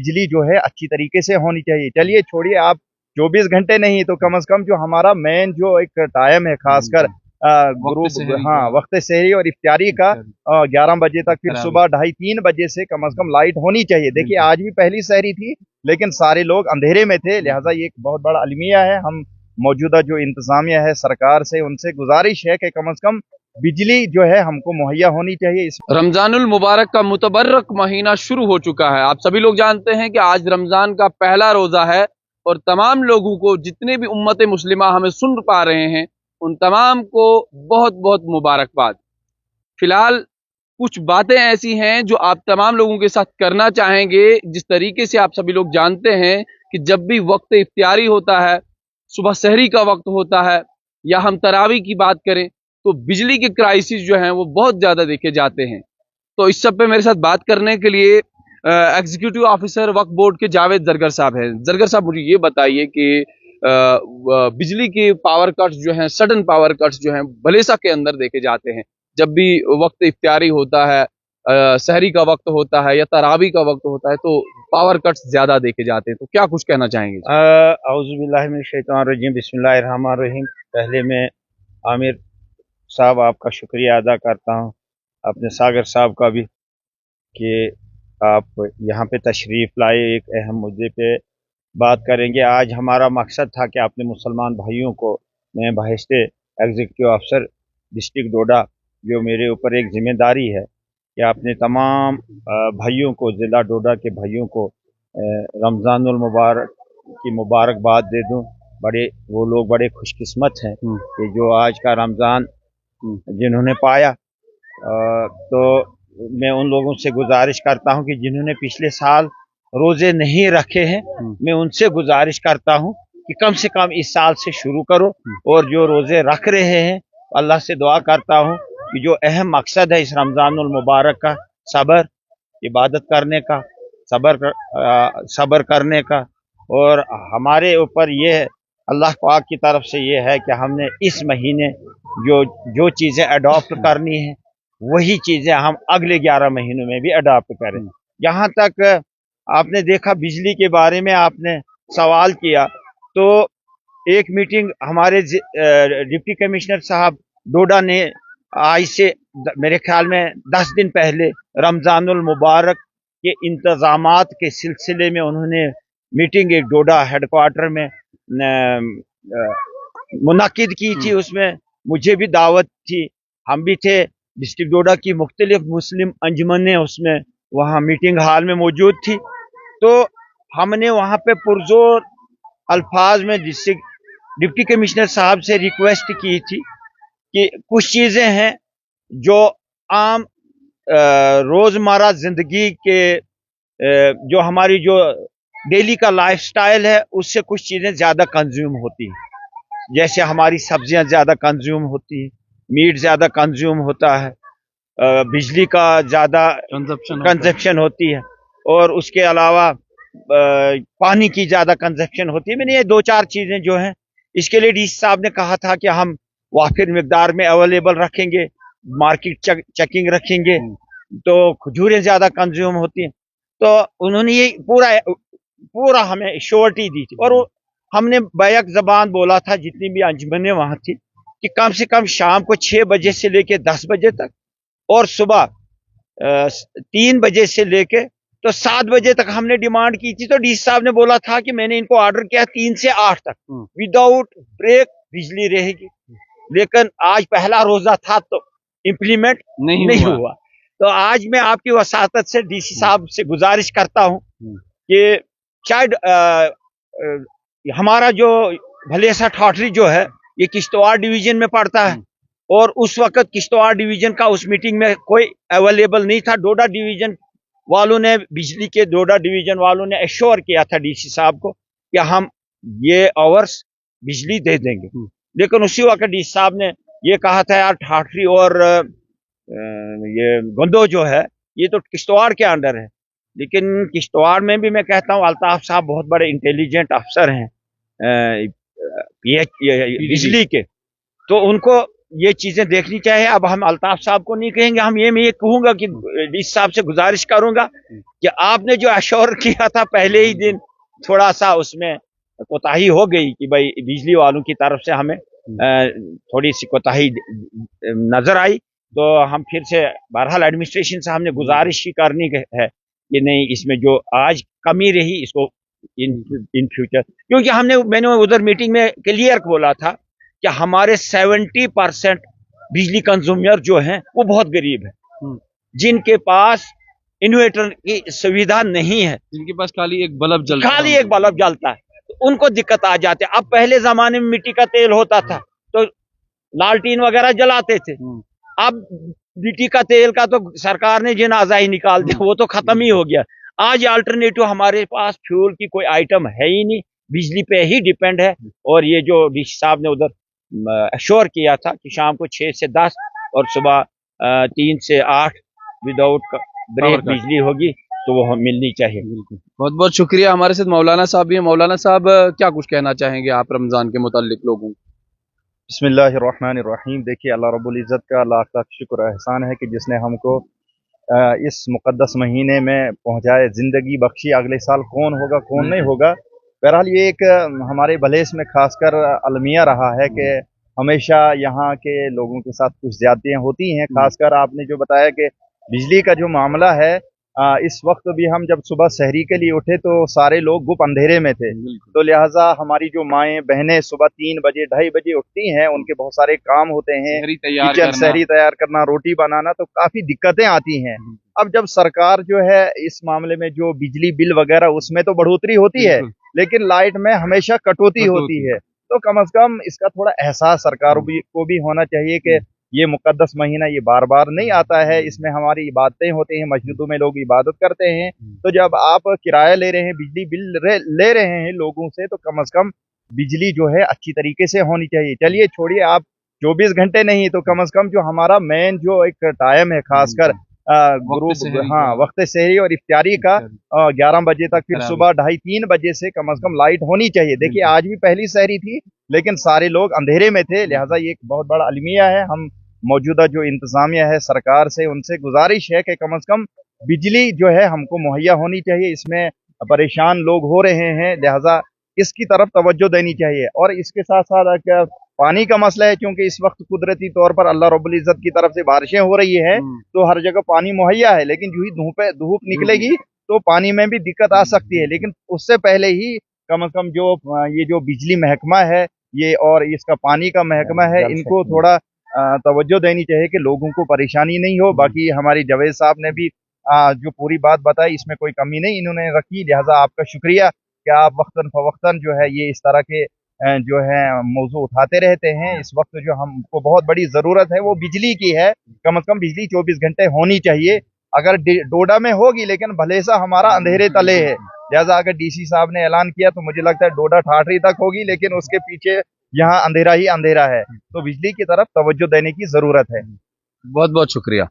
बिजली जो है अच्छी तरीके से होनी चाहिए। चलिए छोड़िए आप 24 घंटे नहीं तो कम से कम जो हमारा मेन जो एक टाइम है खासकर ग्रुप वक्त सहरी और इफ्तारी का 11 बजे तक, फिर सुबह 2:30-3 बजे से कम लाइट होनी चाहिए। देखिए आज भी पहली सहरी थी लेकिन सारे लोग अंधेरे में थे, लिहाजा ये एक बहुत बड़ा अलमिया है। हम मौजूदा जो इंतजामिया है सरकार से उनसे गुजारिश है कि कम से कम बिजली जो है हमको मुहैया होनी चाहिए। रमजानुल मुबारक का मुतबर्रक महीना शुरू हो चुका है। आप सभी लोग जानते हैं कि आज रमजान का पहला रोजा है और तमाम लोगों को, जितने भी उम्मत मुस्लिमा हमें सुन पा रहे हैं, उन तमाम को बहुत बहुत मुबारकबाद। फिलहाल कुछ बातें ऐसी हैं जो आप तमाम लोगों के साथ करना चाहेंगे। जिस तरीके से आप सभी लोग जानते हैं कि जब भी वक्त इफ्तारी होता है, सुबह सहरी का वक्त होता है, या हम तरावी की बात करें तो बिजली के क्राइसिस जो हैं वो बहुत ज़्यादा देखे जाते हैं। तो इस सब पे मेरे साथ बात करने के लिए एग्जीक्यूटिव ऑफिसर वक्फ बोर्ड के जावेद जरगर साहब हैं। जरगर साहब मुझे ये बताइए कि बिजली के पावर कट्स जो हैं, सडन पावर कट्स जो हैं भलेसा के अंदर देखे जाते हैं। जब भी वक्त इफ्तारी होता है, सहरी का वक्त होता है या तरावी का वक्त होता है, तो पावर कट्स ज्यादा देखे जाते हैं। तो क्या कुछ कहना चाहेंगे? औज़ु बिल्लाहि मिनश शैतानिर रजीम, बिस्मिल्लाहिर रहमानिर रहीम। पहले मैं आमिर साहब आपका शुक्रिया अदा करता हूँ, अपने सागर साहब का भी, कि आप यहाँ पे तशरीफ़ लाए। एक अहम मुद्दे पे बात करेंगे। आज हमारा मकसद था कि अपने मुसलमान भाइयों को, मैं बहिश्ते एग्जीक्यूटिव अफसर डिस्ट्रिक्ट डोडा, जो मेरे ऊपर एक ज़िम्मेदारी है कि अपने तमाम भाइयों को, ज़िला डोडा के भाइयों को रमज़ानुल मुबारक की मुबारकबाद दे दूं। वो लोग बड़े खुशकिस्मत हैं कि जो आज का रमज़ान जिन्होंने पाया। तो मैं उन लोगों से गुजारिश करता हूं कि जिन्होंने पिछले साल रोज़े नहीं रखे हैं, मैं उनसे गुजारिश करता हूं कि कम से कम इस साल से शुरू करो। और जो रोज़े रख रहे हैं, अल्लाह से दुआ करता हूं कि जो अहम मकसद है इस रमज़ानुल मुबारक का, सब्र, इबादत करने का, सब्र करने का, और हमारे ऊपर ये अल्लाह पाक की तरफ से ये है कि हमने इस महीने जो चीज़ें अडॉप्ट करनी है वही चीज़ें हम अगले 11 महीनों में भी अडॉप्ट करें। यहाँ तक आपने देखा बिजली के बारे में आपने सवाल किया, तो एक मीटिंग हमारे डिप्टी कमिश्नर साहब डोडा ने आज से मेरे ख्याल में 10 दिन पहले रमज़ानुल मुबारक के इंतज़ामात के सिलसिले में उन्होंने मीटिंग एक डोडा हेडक्वार्टर में मुनाकिद की थी। उसमें मुझे भी दावत थी, हम भी थे। डिस्ट्रिक्ट डोडा की मुख्तलिफ मुस्लिम अंजुमनें उसमें वहाँ मीटिंग हॉल में मौजूद थी। तो हमने वहाँ पे पुरजोर अल्फाज में डिस्ट्रिक्ट डिप्टी कमिश्नर साहब से रिक्वेस्ट की थी कि कुछ चीज़ें हैं जो आम रोज़मर्रा ज़िंदगी के जो हमारी जो डेली का लाइफस्टाइल है उससे कुछ चीज़ें ज़्यादा कंज्यूम होती हैं। जैसे हमारी सब्जियां ज़्यादा कंज्यूम होती हैं, मीट ज़्यादा कंज्यूम होता है, बिजली का ज़्यादा कंजप्शन होती है, और उसके अलावा पानी की ज़्यादा कंजप्शन होती है। मैंने ये 2-4 चीज़ें जो हैं, इसके लिए डीसी साहब ने कहा था कि हम वाफिर मिकदार में अवेलेबल रखेंगे, मार्केट चेकिंग रखेंगे, तो खजूरें ज़्यादा कंज्यूम होती हैं। तो उन्होंने ये पूरा हमें श्योरिटी दी थी, और हमने बैक ज़बान बोला था जितनी भी अंजुमनें वहाँ थी कि कम से कम शाम को 6 बजे से लेके 10 बजे तक, और सुबह 3 बजे से लेके तो 7 बजे तक हमने डिमांड की थी। तो डीसी साहब ने बोला था कि मैंने इनको ऑर्डर किया 3 से 8 तक विदाउट ब्रेक बिजली रहेगी। लेकिन आज पहला रोजा था तो इम्प्लीमेंट नहीं हुआ। तो आज मैं आपकी वसातत से डीसी साहब से गुजारिश करता हूं कि शायद हमारा जो भलेसा ठाठरी जो है ये किश्तवाड़ डिवीजन में पड़ता है, और उस वक्त किश्तवाड़ डिवीजन का उस मीटिंग में कोई अवेलेबल नहीं था। डोडा डिवीजन वालों ने, बिजली के डोडा डिवीजन वालों ने एश्योर किया था डीसी साहब को कि हम ये आवर्स बिजली दे देंगे। लेकिन उसी वक्त डीसी साहब ने ये कहा था, यार ठाठरी और ये गंदो जो है ये तो किश्तवाड़ के अंडर है। लेकिन किश्तवाड़ में भी मैं कहता हूँ अल्ताफ साहब बहुत बड़े इंटेलिजेंट अफसर हैं बिजली के, तो उनको ये चीजें देखनी चाहिए। अब हम अल्ताफ साहब को नहीं कहेंगे, हम मैं ये कहूंगा कि इस साहब से गुजारिश करूंगा कि आपने जो अश्योर किया था पहले ही दिन, थोड़ा सा उसमें कोताही हो गई कि भाई बिजली वालों की तरफ से हमें थोड़ी सी कोताही नजर आई, तो हम फिर से बहरहाल एडमिनिस्ट्रेशन से हमने गुजारिश ही करनी है कि नहीं, इसमें जो आज कमी रही इसको इन फ्यूचर, क्योंकि मैंने उधर मीटिंग में क्लियर बोला था कि हमारे 70% बिजली कंज्यूमर जो हैं वो बहुत गरीब है, जिनके पास इन्वर्टर की सुविधा नहीं है, जिनके पास खाली एक बल्ब जलता है, तो उनको दिक्कत आ जाती है। अब पहले जमाने में मिट्टी का तेल होता था तो लालटीन वगैरह जलाते थे, अब मिट्टी का तेल का तो सरकार ने जनाजा ही निकाल दिया, वो तो खत्म ही हो गया। आज अल्टरनेटिव हमारे पास फ्यूल की कोई आइटम है ही नहीं, बिजली पे ही डिपेंड है। और ये जो डीसी साहब ने उधर अश्योर किया था कि शाम को 6 से 10 और सुबह 3 से 8 विदाउट ब्रेक बिजली होगी, तो वो हमें मिलनी चाहिए। बहुत बहुत शुक्रिया। हमारे साथ मौलाना साहब भी हैं। मौलाना साहब, क्या कुछ कहना चाहेंगे आप रमजान के मुतालिक लोगों को? बिस्मिल्लाहिर्रहमानिर्रहीम। देखिए, अल्लाह रब्बुल इज़्ज़त का लाख लाख शुक्र एहसान है कि जिसने हमको इस मुक़द्दस महीने में पहुंचाए, ज़िंदगी बख्शी। अगले साल कौन होगा कौन नहीं होगा, बहरहाल ये एक हमारे भले इसमें खासकर अलमिया रहा है कि हमेशा यहाँ के लोगों के साथ कुछ ज़्यादतियाँ होती हैं। खासकर आपने जो बताया कि बिजली का जो मामला है, इस वक्त भी हम जब सुबह सहरी के लिए उठे तो सारे लोग गुप अंधेरे में थे, तो लिहाजा हमारी जो माएँ बहनें सुबह 3 बजे 2:30 बजे उठती हैं, उनके बहुत सारे काम होते हैं, किचन सहरी तैयार करना, रोटी बनाना, तो काफ़ी दिक्कतें आती हैं। अब जब सरकार जो है इस मामले में जो बिजली बिल वगैरह उसमें तो बढ़ोतरी होती है, लेकिन लाइट में हमेशा कटौती होती है, तो कम से कम इसका थोड़ा एहसास सरकार को भी होना चाहिए कि ये मुकद्दस महीना ये बार बार नहीं आता है, इसमें हमारी इबादतें होती हैं, मस्जिदों में लोग इबादत करते हैं, तो जब आप किराया ले रहे हैं, बिजली बिल ले रहे हैं लोगों से, तो कम से कम बिजली जो है अच्छी तरीके से होनी चाहिए। चलिए छोड़िए आप 24 घंटे नहीं, तो कम से कम जो हमारा मेन जो एक टाइम है, खासकर वक्त सहरी और इफ्तारी का 11 बजे तक, फिर सुबह 2:30-3 बजे से कम लाइट होनी चाहिए। देखिए, आज भी पहली सहरी थी लेकिन सारे लोग अंधेरे में थे, लिहाजा ये एक बहुत बड़ा अलमिया है। हम मौजूदा जो इंतजामिया है सरकार से, उनसे गुजारिश है कि कम से कम बिजली जो है हमको मुहैया होनी चाहिए। इसमें परेशान लोग हो रहे हैं, लिहाजा इसकी तरफ तवज्जो देनी चाहिए। और इसके साथ साथ क्या पानी का मसला है, क्योंकि इस वक्त कुदरती तौर पर अल्लाह रब्बुल इज़्ज़त की तरफ से बारिशें हो रही है, तो हर जगह पानी मुहैया है, लेकिन जो ही धूप निकलेगी तो पानी में भी दिक्कत आ सकती है। लेकिन उससे पहले ही कम से कम जो ये जो बिजली महकमा है ये और इसका पानी का महकमा है, इनको थोड़ा तवज्जो देनी चाहिए कि लोगों को परेशानी नहीं हो। बाकी हमारी जावेद साहब ने भी जो पूरी बात बताई, इसमें कोई कमी नहीं इन्होंने रखी, लिहाजा आपका शुक्रिया कि आप वक्तन फवक्तन जो है ये इस तरह के जो है मौजू उठाते रहते हैं। इस वक्त जो हमको बहुत बड़ी ज़रूरत है वो बिजली की है, कम से कम बिजली 24 घंटे होनी चाहिए। अगर डोडा में होगी, लेकिन भले सा हमारा अंधेरे तले है, लिहाजा अगर डीसी साहब ने ऐलान किया तो मुझे लगता है डोडा ठाठरी तक होगी, लेकिन उसके पीछे यहाँ अंधेरा ही अंधेरा है, तो बिजली की तरफ तवज्जो देने की ज़रूरत है। बहुत बहुत शुक्रिया।